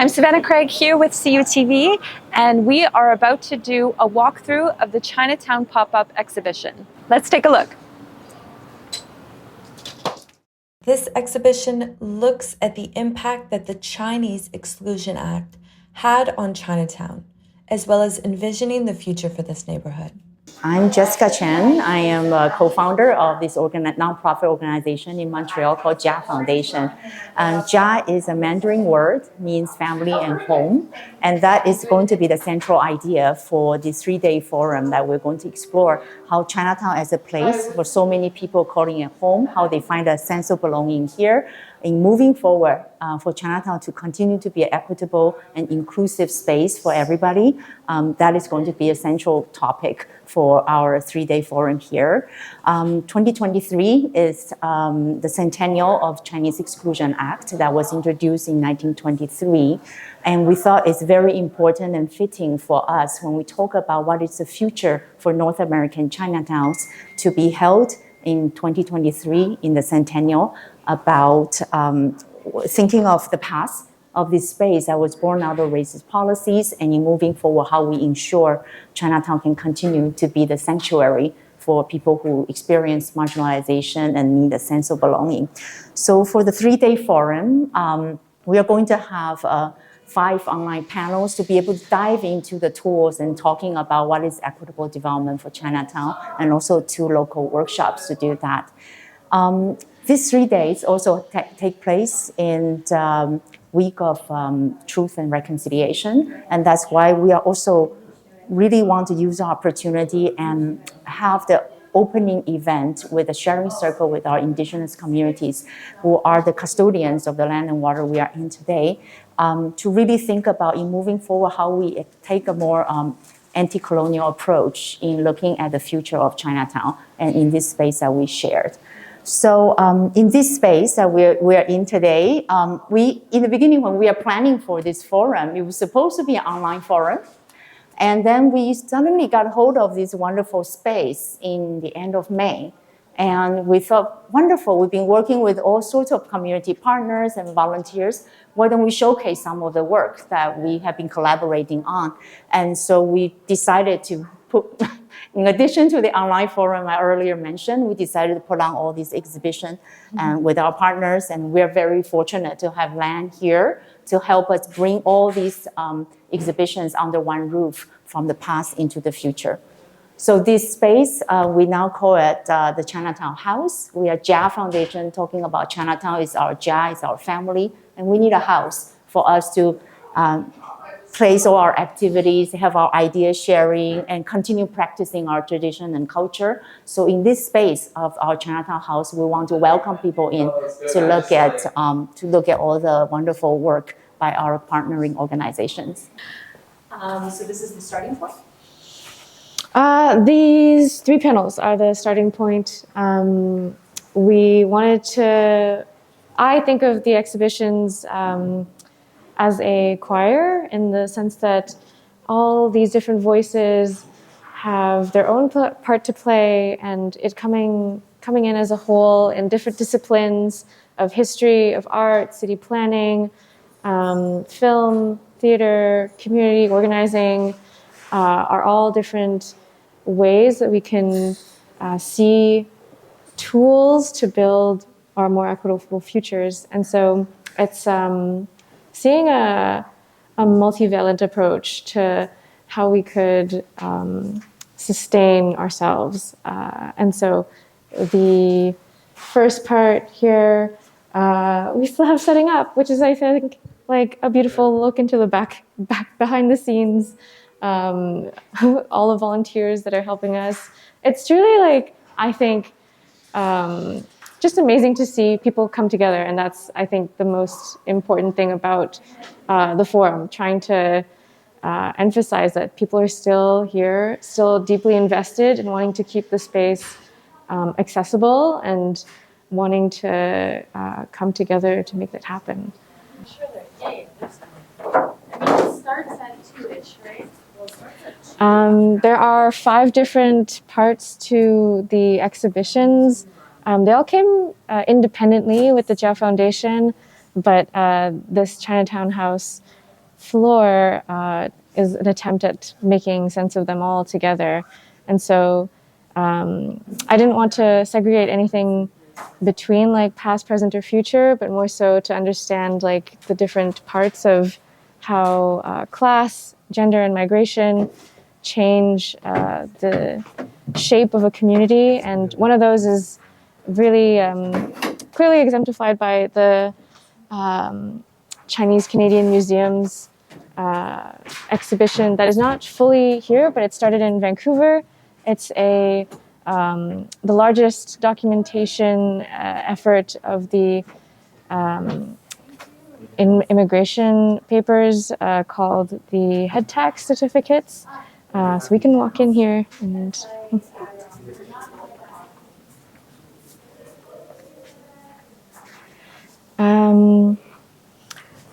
I'm Savannah Craig here with CUTV, and we are about to do a walkthrough of the Chinatown pop-up exhibition. Let's take a look. This exhibition looks at the impact that the Chinese Exclusion Act had on Chinatown, as well as envisioning the future for this neighborhood. I'm Jessica Chen. I am a co-founder of this nonprofit organization in Montreal called Jia Foundation. Jia is a Mandarin word, means family and home, and that is going to be the central idea for this 3-day forum that we're going to explore how Chinatown as a place for so many people calling it home, how they find a sense of belonging here, in moving forward for Chinatown to continue to be an equitable and inclusive space for everybody. That is going to be a central topic for our 3-day forum here. 2023 is the centennial of Chinese Exclusion Act that was introduced in 1923. And we thought it's very important and fitting for us when we talk about what is the future for North American Chinatowns to be held in 2023 in the centennial about thinking of the past of this space that was born out of racist policies, and in moving forward, how we ensure Chinatown can continue to be the sanctuary for people who experience marginalization and need a sense of belonging. So for the 3-day forum, we are going to have 5 online panels to be able to dive into the tools and talking about what is equitable development for Chinatown, and also 2 local workshops to do that. These 3 days also take place in the week of truth and reconciliation, and that's why we are also really want to use the opportunity and have the opening event with a sharing circle with our indigenous communities who are the custodians of the land and water we are in today, to really think about in moving forward how we take a more anti-colonial approach in looking at the future of Chinatown and in this space that we shared. So in this space that we're in today, in the beginning when we are planning for this forum, it was supposed to be an online forum. And then we suddenly got hold of this wonderful space in the end of May. And we thought, wonderful, we've been working with all sorts of community partners and volunteers. Why don't we showcase some of the work that we have been collaborating on? And so we decided to put, in addition to the online forum I earlier mentioned, we decided to put on all these exhibitions with our partners. And we're very fortunate to have Lan here to help us bring all these exhibitions under one roof from the past into the future. So this space, we now call it the Chinatown House. We are Jia Foundation talking about Chinatown is our Jia, is our family, and we need a house for us to place all our activities, have our idea sharing, and continue practicing our tradition and culture. So in this space of our Chinatown House, we want to welcome people in to look at all the wonderful work by our partnering organizations. So this is the starting point? These 3 panels are the starting point. We wanted to, I think of the exhibitions as a choir, in the sense that all these different voices have their own part to play, and it coming in as a whole in different disciplines of history, of art, city planning, film, theater, community organizing, are all different ways that we can see tools to build our more equitable futures. And so it's seeing a multivalent approach to how we could sustain ourselves. And so the first part here, we still have setting up, which is, I think, like a beautiful look into the back behind the scenes. All the volunteers that are helping us. It's truly, like, I think, just amazing to see people come together. And that's, I think, the most important thing about the forum, trying to emphasize that people are still here, still deeply invested in wanting to keep the space accessible and wanting to come together to make that happen. Sure, yeah, that's fine. I mean, it starts at 2-ish, right? There are 5 different parts to the exhibitions. They all came independently with the Jia Foundation, but this Chinatown House floor is an attempt at making sense of them all together. And so I didn't want to segregate anything between like past, present, or future, but more so to understand like the different parts of how class, gender, and migration change the shape of a community. And one of those is really clearly exemplified by the Chinese Canadian Museum's exhibition that is not fully here, but it started in Vancouver. It's the largest documentation effort of the immigration papers called the head tax certificates. So we can walk in here and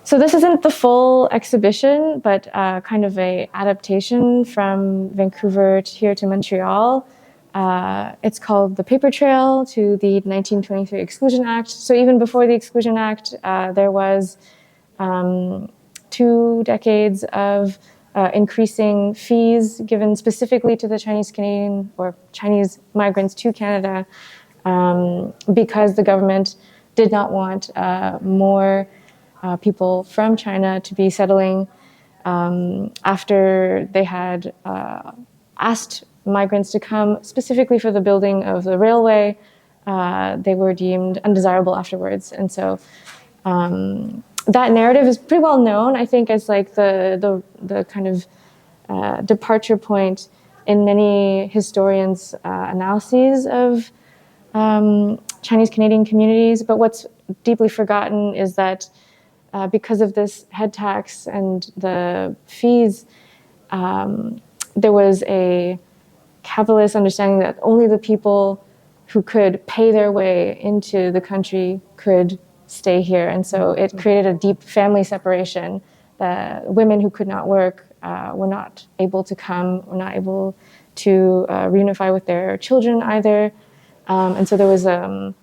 so this isn't the full exhibition, but kind of a adaptation from Vancouver here to Montreal. It's called The Paper Trail to the 1923 Exclusion Act. So even before the Exclusion Act, there was 2 decades of increasing fees given specifically to the Chinese Canadian or Chinese migrants to Canada because the government did not want more people from China to be settling after they had asked migrants to come specifically for the building of the railway. They were deemed undesirable afterwards. And so that narrative is pretty well known, I think, as like the kind of departure point in many historians' analyses of Chinese Canadian communities. But what's deeply forgotten is that because of this head tax and the fees, there was a capitalist understanding that only the people who could pay their way into the country could stay here. And so it created a deep family separation. Women who could not work were not able to come, were not able to reunify with their children either. And so there was a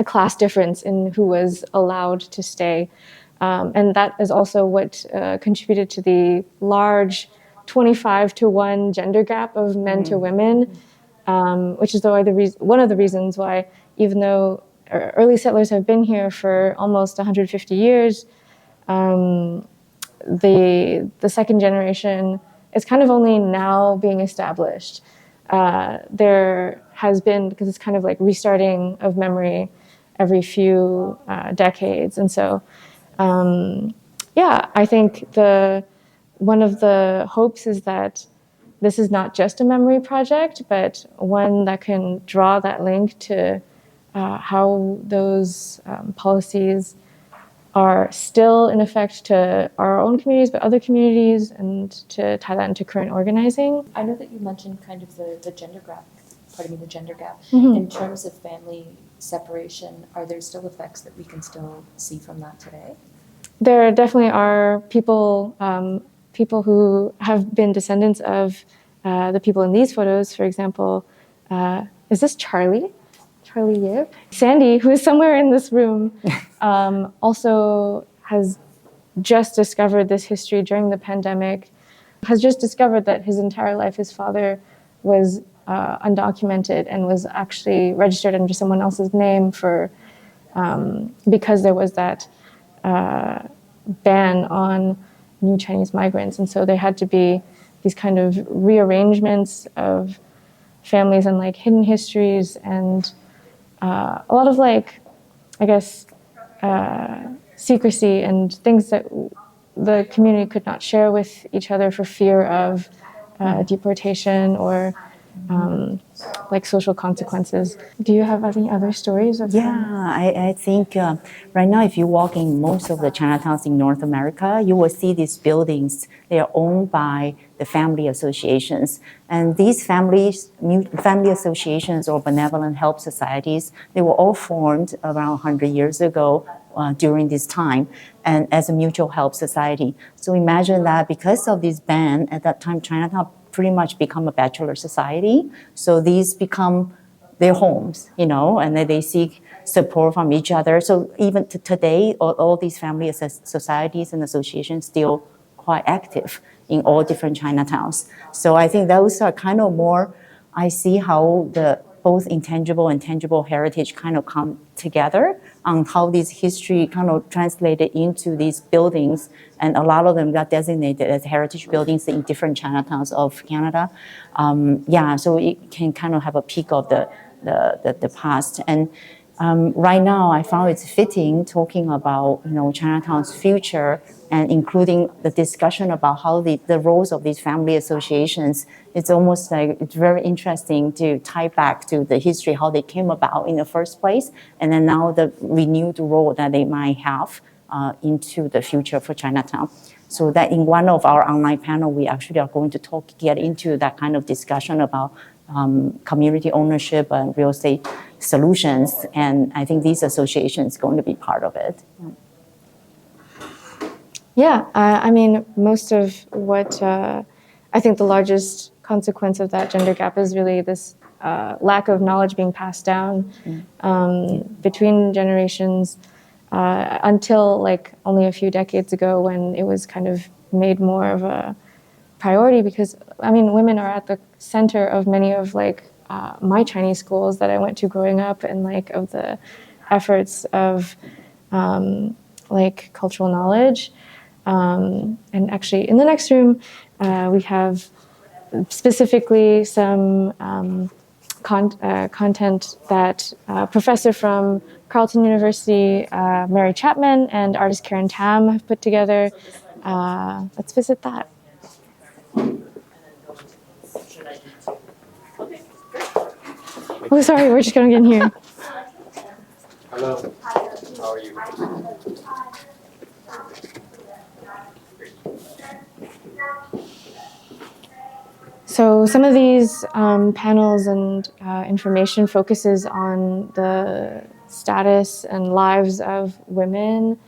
class difference in who was allowed to stay. And that is also what contributed to the large 25-to-1 gender gap of men to women, which is one of the reasons why, even though early settlers have been here for almost 150 years, the second generation is kind of only now being established. There has been, because it's kind of like restarting of memory every few decades. And so, I think one of the hopes is that this is not just a memory project, but one that can draw that link to how those policies are still in effect to our own communities, but other communities, and to tie that into current organizing. I know that you mentioned kind of the gender gap. The gender gap. Mm-hmm. In terms of family separation, are there still effects that we can still see from that today? There definitely are people who have been descendants of the people in these photos. For example, is this Charlie? Charlie Yip? Sandy, who is somewhere in this room, also has just discovered this history during the pandemic, has just discovered that his entire life his father was undocumented and was actually registered under someone else's name because there was that ban on new Chinese migrants. And so there had to be these kind of rearrangements of families and like hidden histories and a lot of like, I guess, secrecy and things that the community could not share with each other for fear of deportation or like social consequences. Do you have any other stories? I think right now if you walk in most of the Chinatowns in North America, you will see these buildings. They are owned by the family associations. And these family associations or benevolent help societies, they were all formed around 100 years ago during this time and as a mutual help society. So imagine that because of this ban, at that time Chinatown pretty much become a bachelor society. So these become their homes, and then they seek support from each other. So even today, all these family societies and associations still quite active in all different Chinatowns. So I think those are kind of more, I see how the both intangible and tangible heritage kind of come together on how this history kind of translated into these buildings, and a lot of them got designated as heritage buildings in different Chinatowns of Canada. So it can kind of have a peek of the past. And right now, I found it's fitting talking about Chinatown's future and including the discussion about how the roles of these family associations. It's almost like it's very interesting to tie back to the history, how they came about in the first place, and then now the renewed role that they might have into the future for Chinatown. So that in one of our online panel, we actually are going to get into that kind of discussion about community ownership and real estate solutions, and I think these associations are going to be part of it. I mean, most of what I think the largest consequence of that gender gap is really this lack of knowledge being passed down between generations until like only a few decades ago, when it was kind of made more of a priority, because I mean, women are at the center of many of like my Chinese schools that I went to growing up, and like of the efforts of like cultural knowledge. And actually, in the next room, we have specifically some content that a professor from Carleton University, Mary Chapman, and artist Karen Tam have put together. Let's visit that. Oh, sorry, we're just going to get in here. Hello, how are you? So some of these panels and information focuses on the status and lives of women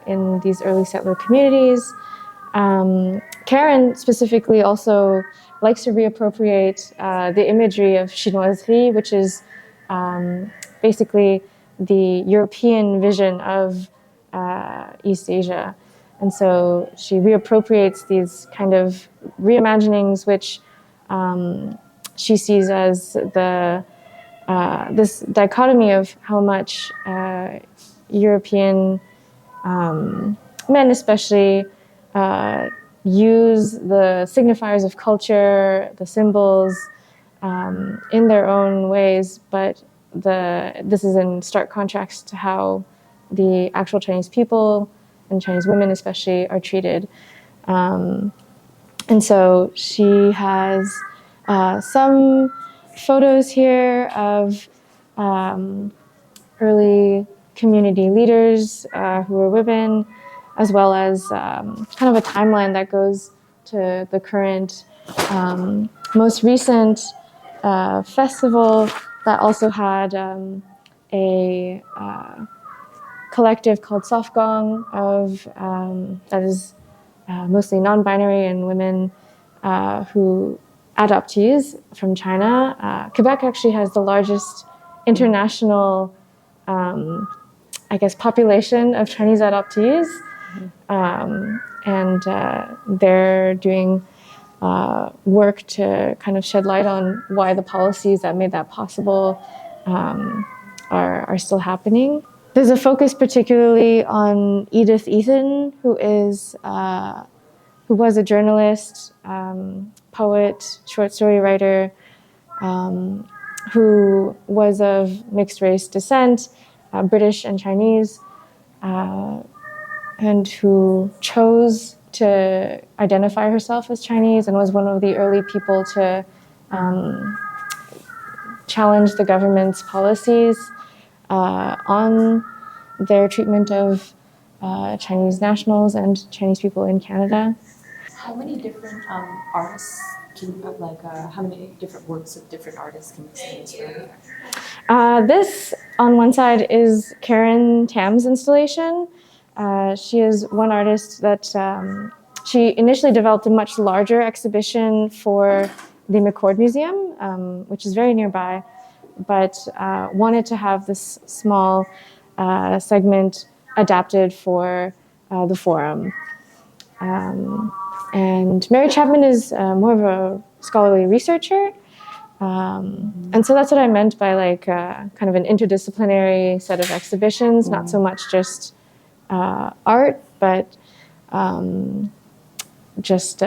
in these early settler communities. Karen specifically also likes to reappropriate the imagery of chinoiserie, which is basically the European vision of East Asia. And so she reappropriates these kind of reimaginings, which she sees as this dichotomy of how much European men especially use the signifiers of culture, the symbols, in their own ways, but this is in stark contrast to how the actual Chinese people and Chinese women especially are treated. And so she has some photos here of early community leaders who were women, as well as kind of a timeline that goes to the current, most recent festival that also had a collective called Soft Gong of that is mostly non-binary and women who adoptees from China. Quebec actually has the largest international, population of Chinese adoptees, and they're doing work to kind of shed light on why the policies that made that possible are still happening. There's a focus particularly on Edith Ethan, who was a journalist, poet, short story writer, who was of mixed race descent, British and Chinese, and who chose to identify herself as Chinese and was one of the early people to challenge the government's policies on their treatment of Chinese nationals and Chinese people in Canada. How many different artists how many different works of different artists can we see in this room? This, on one side, is Karen Tam's installation. She is one artist that she initially developed a much larger exhibition for the McCord Museum, which is very nearby, but wanted to have this small segment adapted for the forum. And Mary Chapman is more of a scholarly researcher. And so that's what I meant by like kind of an interdisciplinary set of exhibitions, not so much just art, but just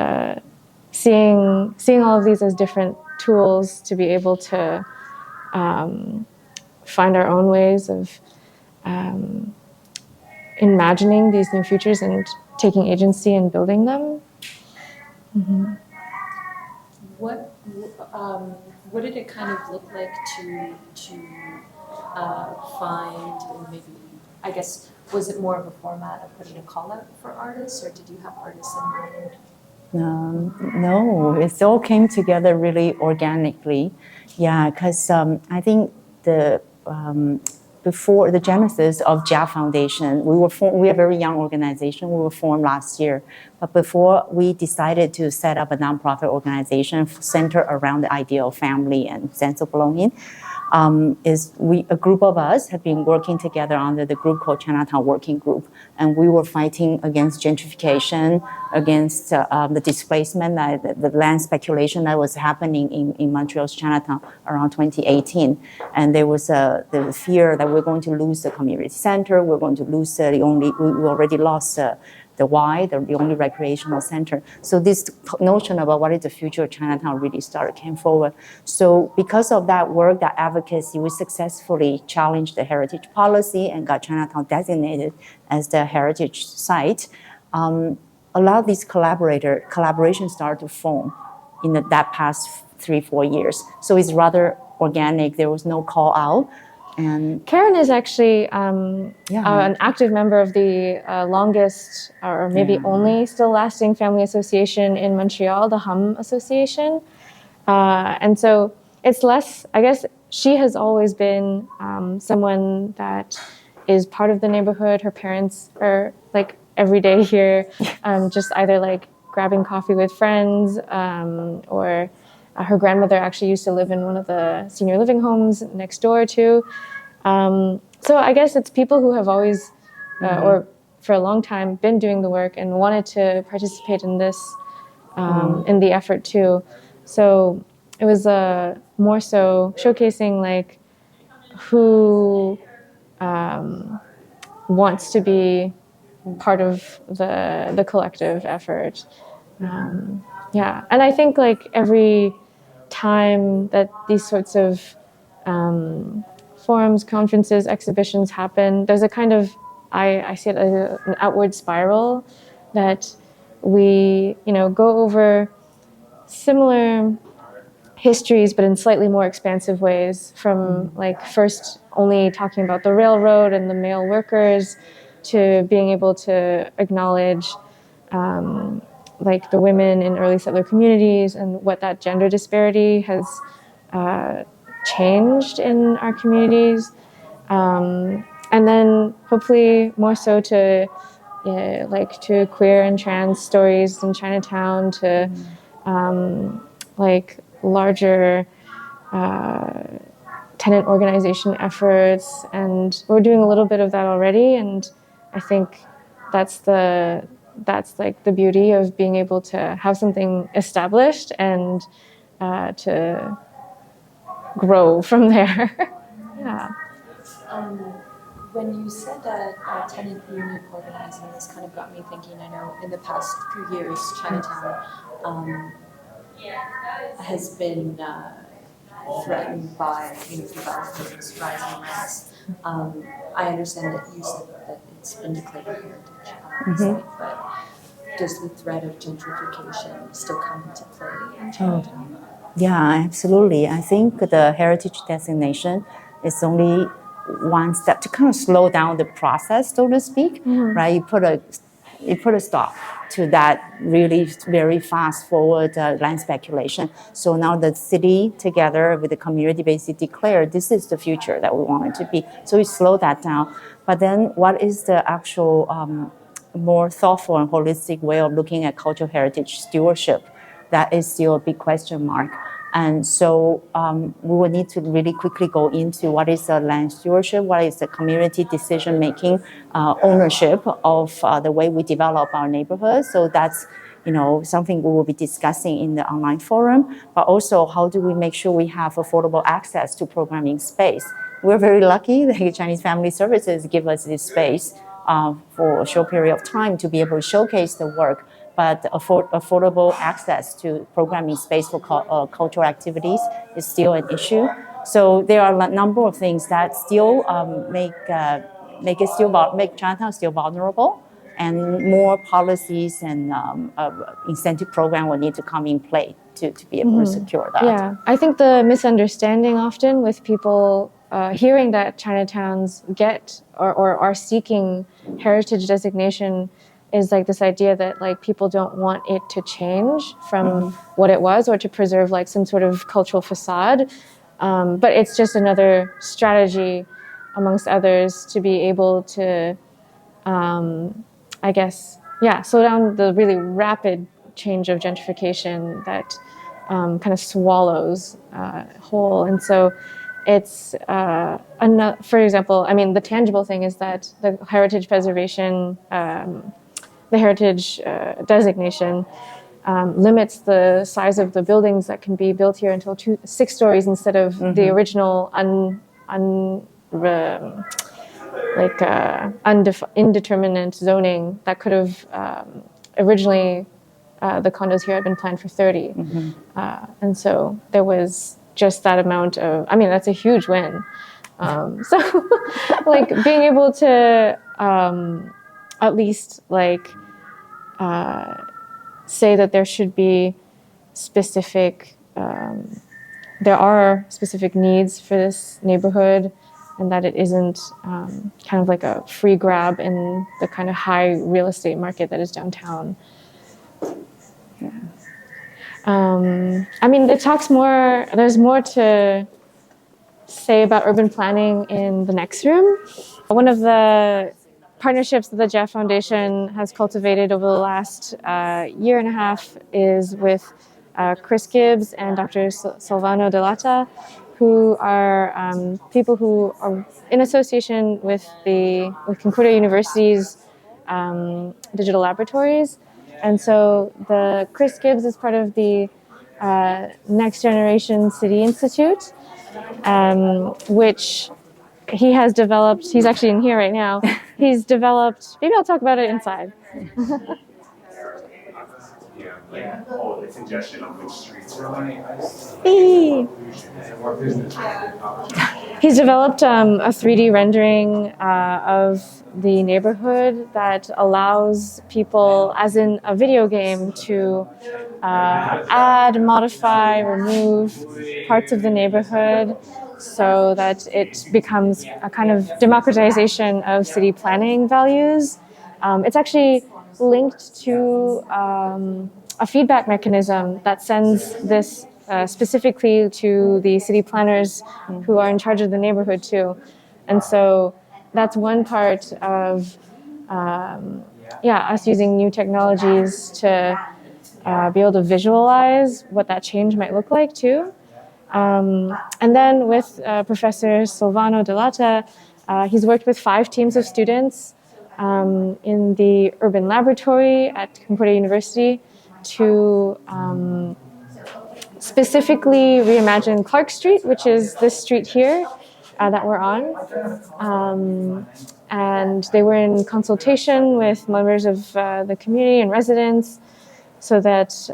seeing all of these as different tools to be able to find our own ways of imagining these new futures and taking agency and building them. Mm-hmm. What did it kind of look like to find, or maybe, I guess, was it more of a format of putting a call out for artists, or did you have artists in mind? No, it all came together really organically. Yeah, because I think before the genesis of JIA Foundation, we are a very young organization. We were formed last year. But before we decided to set up a nonprofit organization centered around the idea of family and sense of belonging, a group of us have been working together under the group called Chinatown Working Group, and we were fighting against gentrification, against the displacement, the land speculation that was happening in Montreal's Chinatown around 2018, and there was the fear that we're going to lose the community center, we're going to lose we already lost the Y, the only recreational center. So this notion about what is the future of Chinatown really came forward. So because of that work, that advocacy, we successfully challenged the heritage policy and got Chinatown designated as the heritage site. A lot of these collaborations started to form in that past 3-4 years. So it's rather organic. There was no call out. And Karen is actually an active member of the longest, or maybe only still lasting family association in Montreal, the Hum Association. And so it's less, I guess she has always been someone that is part of the neighborhood. Her parents are like every day here, just either like grabbing coffee with friends or her grandmother actually used to live in one of the senior living homes next door too. So I guess it's people who have always, or for a long time, been doing the work and wanted to participate in this, in the effort too. So it was more so showcasing like who wants to be part of the collective effort. Yeah, and I think like every time that these sorts of forums, conferences, exhibitions happen, there's a kind of, I see it as an outward spiral that we, go over similar histories, but in slightly more expansive ways, from like first only talking about the railroad and the male workers to being able to acknowledge like the women in early settler communities and what that gender disparity has changed in our communities. And then hopefully more so to to queer and trans stories in Chinatown, to like larger tenant organization efforts. And we're doing a little bit of that already. And I think that's like the beauty of being able to have something established and to grow from there. Yeah. When you said that tenant union organizing, this kind of got me thinking. I know in the past few years, Chinatown has been threatened by developers, rising rents. I understand that you said that it's been declared a heritage site, but does the threat of gentrification still come into play in Chinatown? Yeah, absolutely. I think the heritage designation is only one step to kind of slow down the process, so to speak, right? You put a stop to that really very fast forward land speculation. So now the city together with the community basically declared this is the future that we want it to be. So we slow that down. But then what is the actual more thoughtful and holistic way of looking at cultural heritage stewardship? That is still a big question mark. And so we will need to really quickly go into what is the land stewardship, what is the community decision-making, ownership of the way we develop our neighborhood. So that's something we will be discussing in the online forum, but also how do we make sure we have affordable access to programming space. We're very lucky that Chinese Family Services give us this space for a short period of time to be able to showcase the work, but affordable access to programming space for cultural activities is still an issue. So there are a number of things that still make Chinatown still vulnerable, and more policies and incentive program will need to come in play to be able to secure that. Yeah, I think the misunderstanding often with people hearing that Chinatowns get or are seeking heritage designation is like this idea that like people don't want it to change from what it was or to preserve like some sort of cultural facade. But it's just another strategy amongst others to be able to, slow down the really rapid change of gentrification that kind of swallows whole. And so it's, for example, I mean, the tangible thing is that the heritage preservation, the heritage designation limits the size of the buildings that can be built here until 6 stories instead of the original indeterminate zoning that could have originally the condos here had been planned for 30. And so there was just that amount of, I mean, that's a huge win. So like being able to at least like say that there should be specific, there are specific needs for this neighborhood, and that it isn't kind of like a free grab in the kind of high real estate market that is downtown. Yeah. I mean, there's more to say about urban planning in the next room. One of the partnerships that the Jeff Foundation has cultivated over the last year and a half is with Chris Gibbs and Dr. Silvano Delata, who are people who are in association with Concordia University's digital laboratories. And so the Chris Gibbs is part of the Next Generation City Institute, which he has developed. He's actually in here right now. He's developed, maybe I'll talk about it inside. The congestion on which streets He's developed a 3D rendering of the neighborhood that allows people, as in a video game, to add, modify, remove parts of the neighborhood so that it becomes a kind of democratization of city planning values. It's actually linked to a feedback mechanism that sends this specifically to the city planners who are in charge of the neighborhood too. And so that's one part of us using new technologies to be able to visualize what that change might look like too. And then with Professor Silvano Delata, he's worked with 5 teams of students in the urban laboratory at Concordia University to specifically reimagine Clark Street, which is this street here that we're on. And they were in consultation with members of the community and residents so that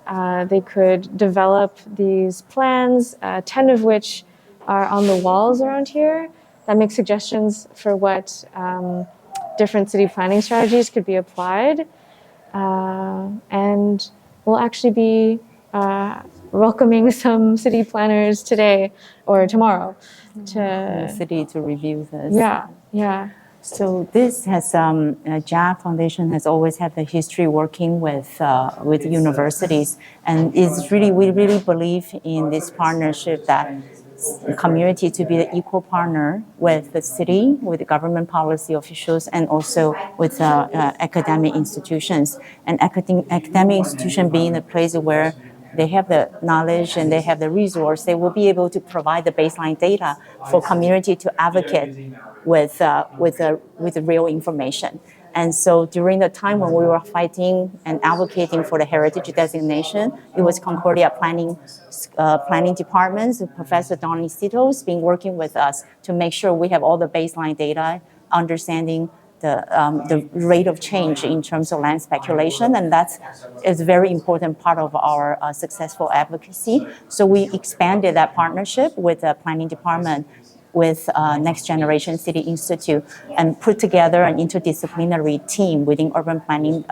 they could develop these plans, 10 of which are on the walls around here that make suggestions for what different city planning strategies could be applied. And we'll actually be welcoming some city planners today or tomorrow to the city to review this. Yeah. So this has JAB Foundation has always had the history working with universities, and we really believe in this partnership that community to be the equal partner with the city, with the government policy officials, and also with academic institutions. And academic institution being the place where they have the knowledge and they have the resource, they will be able to provide the baseline data for community to advocate with the real information. And so during the time when we were fighting and advocating for the heritage designation, it was Concordia planning departments, Professor Don Nicito's been working with us to make sure we have all the baseline data, understanding the rate of change in terms of land speculation, and that is a very important part of our successful advocacy. So we expanded that partnership with the planning department, with Next Generation City Institute, and put together an interdisciplinary team within urban planning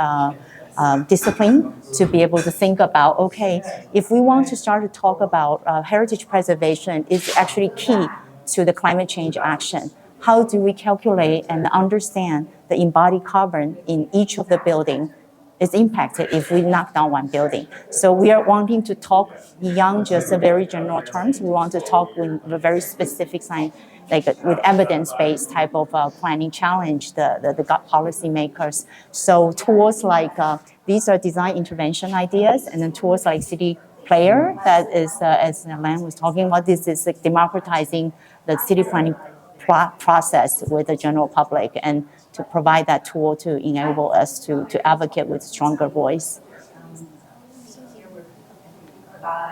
discipline to be able to think about, okay, if we want to start to talk about heritage preservation is actually key to the climate change action. How do we calculate and understand the embodied carbon in each of the building is impacted if we knock down one building? So we are wanting to talk beyond just a very general terms. We want to talk with a very specific science, like with evidence-based type of planning challenge the policymakers. So tools like these are design intervention ideas, and then tools like city player that is, as Lan was talking about, this is like democratizing the city planning process with the general public, and to provide that tool to enable us to advocate with stronger voice.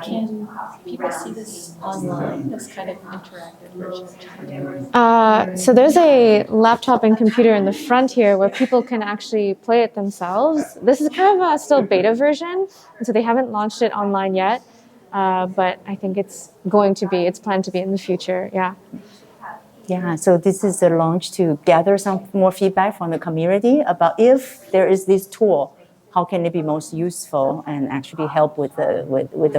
Can people see this online, this kind of interactive version of Chinatown? So there's a laptop and computer in the front here where people can actually play it themselves. This is kind of a still beta version, and so they haven't launched it online yet, but I think it's planned to be in the future, yeah. Yeah, so this is a launch to gather some more feedback from the community about if there is this tool, how can it be most useful and actually help with the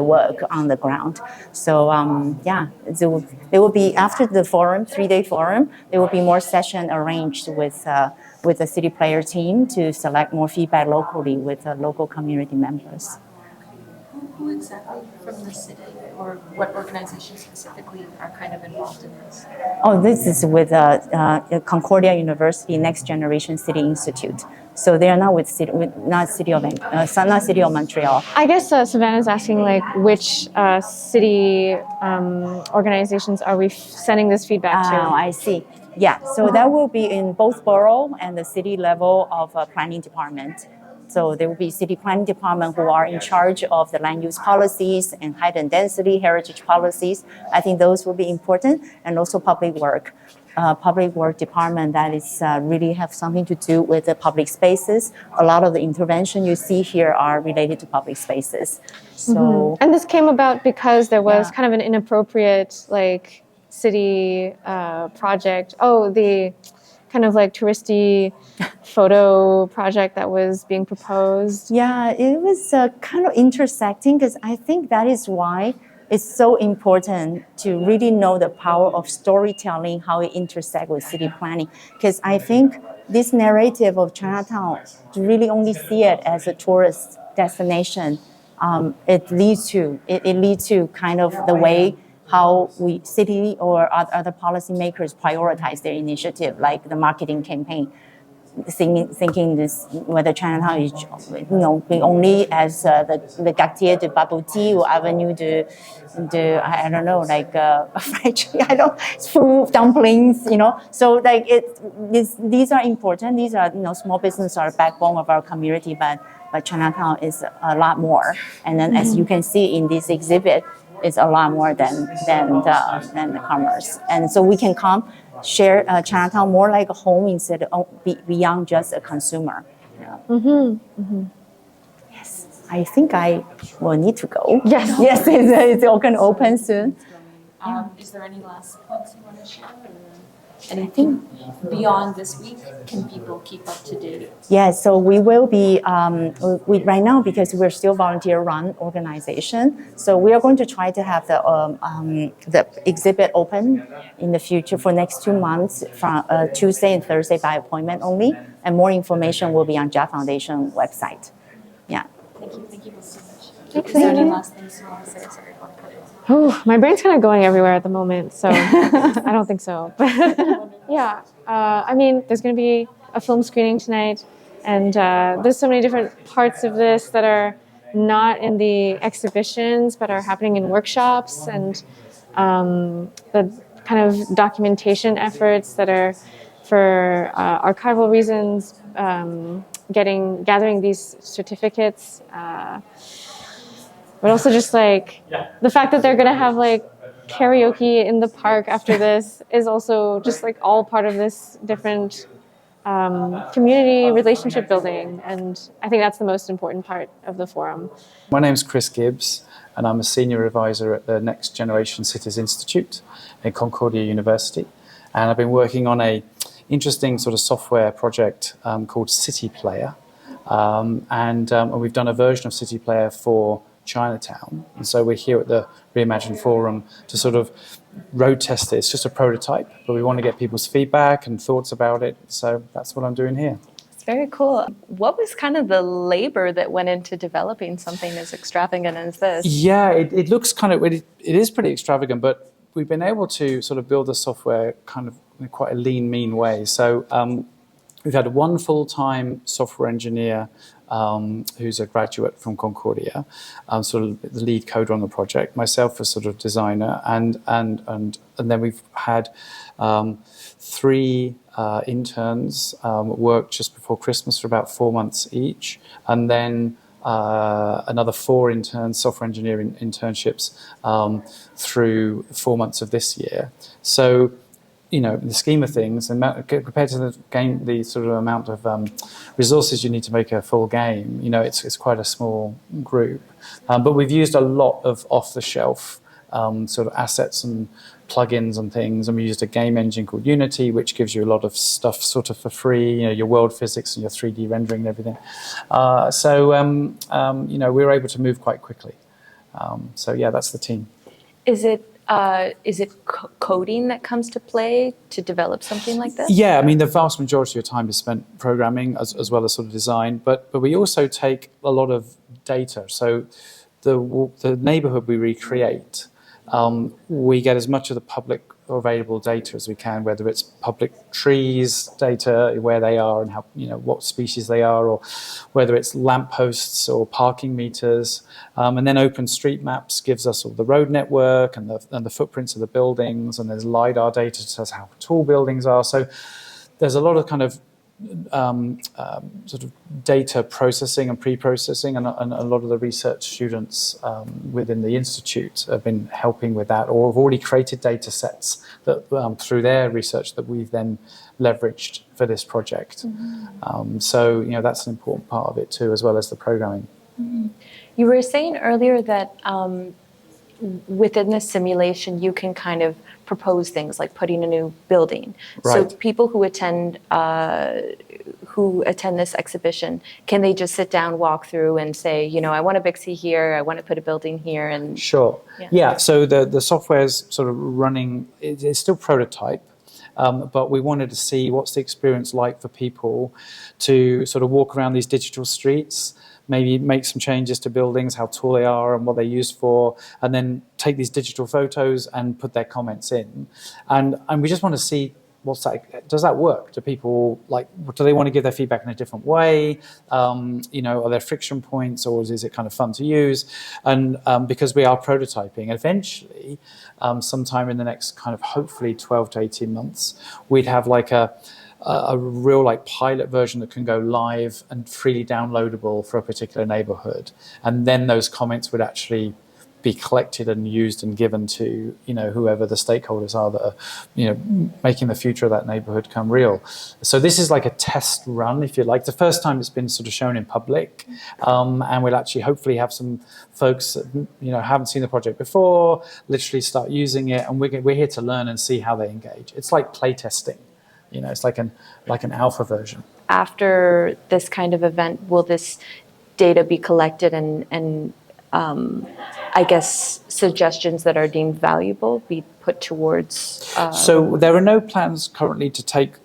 work on the ground. So yeah, there will be, after the forum, 3-day forum, there will be more session arranged with the city player team to select more feedback locally with local community members. Who exactly from the city, or what organizations specifically are kind of involved in this? Oh, this is with Concordia University Next Generation City Institute. So they are not with not City of Montreal. I guess Savannah's asking like which city organizations are we sending this feedback to? Oh, I see. Yeah, so that will be in both borough and the city level of planning department. So there will be city planning department who are in charge of the land use policies and height and density heritage policies. I think those will be important, and also public work department that is really have something to do with the public spaces. A lot of the intervention you see here are related to public spaces. So And this came about because there was kind of an inappropriate like city project. Oh, the kind of like touristy photo project that was being proposed. Yeah, it was kind of intersecting, because I think that is why it's so important to really know the power of storytelling, how it intersects with city planning. Because I think this narrative of Chinatown, to really only see it as a tourist destination, it leads to kind of the way how we city or other policymakers prioritize their initiative, like the marketing campaign, thinking this whether Chinatown is, being only as the quartier de bubble tea or avenue de I don't know, like food dumplings, So like these are important. These are small businesses are backbone of our community, but Chinatown is a lot more. And then as you can see in this exhibit, it's a lot more than the commerce. And so we can share Chinatown more like a home instead of beyond just a consumer. Yeah. Yes, I think I will need to go. Yes, it's going to open soon. Is there any last points you want to share? Anything beyond this week? Can people keep up to date? Yeah, so we will be, right now, because we're still volunteer-run organization, so we are going to try to have the exhibit open in the future for next 2 months, from Tuesday and Thursday by appointment only, and more information will be on JA Foundation website. Yeah. Thank you both so much. Thanks, Is there any Amy. last things you want to say? Sorry, I want to cut it. Oh, my brain's kind of going everywhere at the moment, so I don't think so. But yeah, I mean, there's going to be a film screening tonight, and there's so many different parts of this that are not in the exhibitions, but are happening in workshops and the kind of documentation efforts that are for archival reasons, gathering these certificates, but also just like the fact that they're gonna have like karaoke in the park after this is also just like all part of this different community relationship building, and I think that's the most important part of the forum. My name's Chris Gibbs, and I'm a senior advisor at the Next Generation Cities Institute at Concordia University, and I've been working on a interesting sort of software project called City Player, and we've done a version of City Player for Chinatown, and so we're here at the Re-Imagined Forum to sort of road test it. It's just a prototype, but we want to get people's feedback and thoughts about it, so that's what I'm doing here. It's very cool. What was kind of the labor that went into developing something as extravagant as this? Yeah, it looks kind of, it is pretty extravagant, but we've been able to sort of build the software kind of in quite a lean, mean way. So we've had one full-time software engineer who's a graduate from Concordia, sort of the lead coder on the project, myself as sort of designer, and then we've had 3 interns work just before Christmas for about 4 months each, and then another 4 interns, software engineering internships through 4 months of this year. So, you know, in the scheme of things, compared to the sort of amount of resources you need to make a full game, you know, it's quite a small group. But we've used a lot of off-the-shelf sort of assets and plugins and things, and we used a game engine called Unity, which gives you a lot of stuff sort of for free, you know, your world physics and your 3D rendering and everything. You know, we were able to move quite quickly. So yeah, that's the team. Is it coding that comes to play to develop something like this? Yeah, I mean, the vast majority of your time is spent programming as well as sort of design, but we also take a lot of data. So the neighbourhood we recreate, we get as much of the public or available data as we can, whether it's public trees data, where they are and how, you know, what species they are, or whether it's lampposts or parking meters. And then OpenStreetMaps gives us all the road network and the footprints of the buildings, and there's LiDAR data that says how tall buildings are. So there's a lot of kind of sort of data processing and pre-processing, and a lot of the research students within the institute have been helping with that, or have already created data sets that through their research that we've then leveraged for this project. Mm-hmm. So, you know, that's an important part of it too, as well as the programming. Mm-hmm. You were saying earlier that within the simulation you can kind of propose things like putting a new building. Right. So people who attend this exhibition, can they just sit down, walk through, and say, you know, I want a Bixie here, I want to put a building here, and sure, yeah. So the software's sort of running. It's still prototype. But we wanted to see what's the experience like for people to sort of walk around these digital streets, maybe make some changes to buildings, how tall they are and what they're used for, and then take these digital photos and put their comments in. And we just want to see, does that work? Do people, like, do they want to give their feedback in a different way? You know, are there friction points, or is it kind of fun to use? And because we are prototyping, eventually, sometime in the next kind of hopefully 12 to 18 months, we'd have like a real like pilot version that can go live and freely downloadable for a particular neighborhood. And then those comments would actually be collected and used and given to, you know, whoever the stakeholders are that are, you know, making the future of that neighborhood come real. So this is like a test run, if you like. The first time it's been sort of shown in public, and we'll actually hopefully have some folks that, you know, haven't seen the project before, literally start using it, and we're here to learn and see how they engage. It's like play testing. You know, it's like an alpha version. After this kind of event, will this data be collected and I guess suggestions that are deemed valuable be put towards? So there are no plans currently to take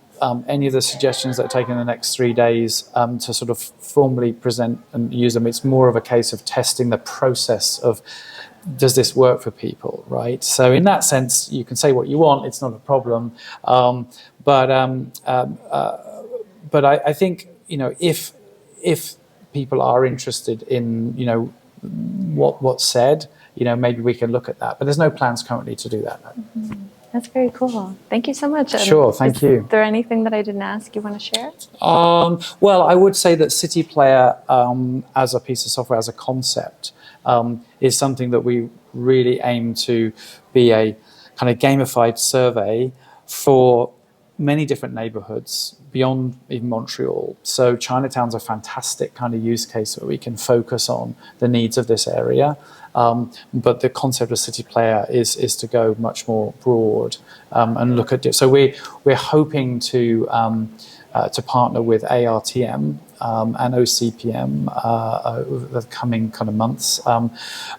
any of the suggestions that are taken in the next 3 days to sort of formally present and use them. It's more of a case of testing the process of, does this work for people, right? So in that sense, you can say what you want, it's not a problem. But I think, you know, if people are interested in, you know, what's said, maybe we can look at that. But there's no plans currently to do that. No. That's very cool. Thank you so much. Sure, thank you. Is there anything that I didn't ask you want to share? Well, I would say that City Player as a piece of software, as a concept, is something that we really aim to be a kind of gamified survey for many different neighborhoods beyond even Montreal. So Chinatown's a fantastic kind of use case where we can focus on the needs of this area. But the concept of City Player is to go much more broad and look at it. So we're hoping to partner with ARTM and OCPM over the coming kind of months,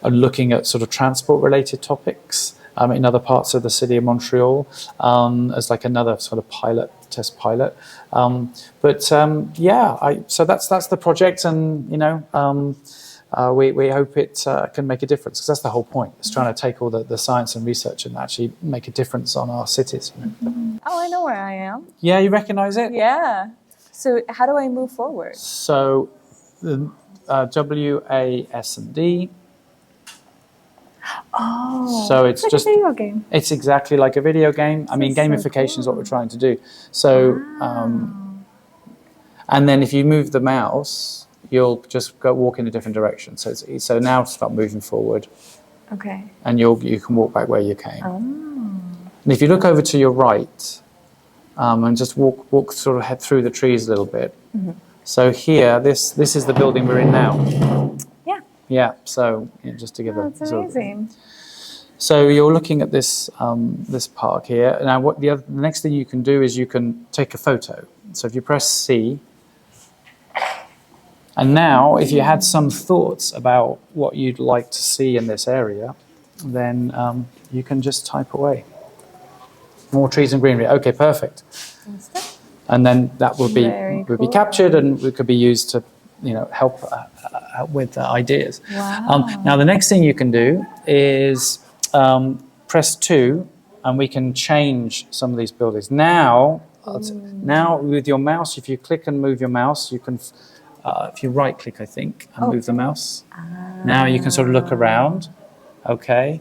looking at sort of transport related topics in other parts of the city of Montreal as like another sort of test pilot. So that's the project, and we hope it can make a difference, because that's the whole point. It's trying to take all the science and research and actually make a difference on our cities. Oh, I know where I am. Yeah, you recognize it? Yeah. So how do I move forward? So the WASD. Oh, so it's like just a video game. It's exactly like a video game. I mean, gamification is what we're trying to do. So, and then if you move the mouse, you'll just walk in a different direction. So now start moving forward. Okay. And you can walk back where you came. Oh. And if you look over to your right, and just walk sort of head through the trees a little bit. Mm-hmm. So here, this is the building we're in now. Yeah, so just to give that's amazing. So you're looking at this this park here. Now, the next thing you can do is you can take a photo. So if you press C, and now if you had some thoughts about what you'd like to see in this area, then you can just type away. More trees and greenery. Okay, perfect. And then that will be captured, and it could be used to help with ideas. Wow. Now the next thing you can do is press 2, and we can change some of these buildings. Now with your mouse, if you click and move your mouse, you can, if you right click, I think, and move the mouse. Now you can sort of look around. Okay.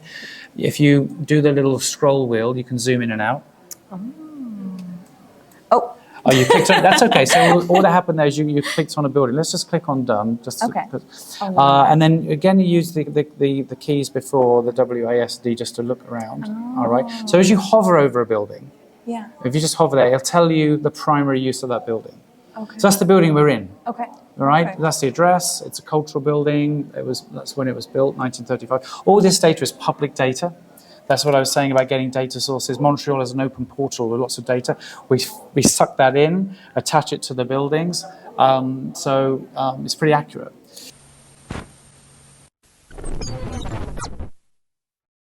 If you do the little scroll wheel, you can zoom in and out. Oh, you clicked on, that's okay. So all that happened there is you clicked on a building. Let's just click on done. And then again, you use the keys before the WASD just to look around. All right. So as you hover over a building, if you just hover there, it'll tell you the primary use of that building. Okay. So that's the building we're in. Okay. All right. Okay. That's the address. It's a cultural building. That's when it was built, 1935. All this data is public data. That's what I was saying about getting data sources. Montreal is an open portal with lots of data. We suck that in, attach it to the buildings, so it's pretty accurate.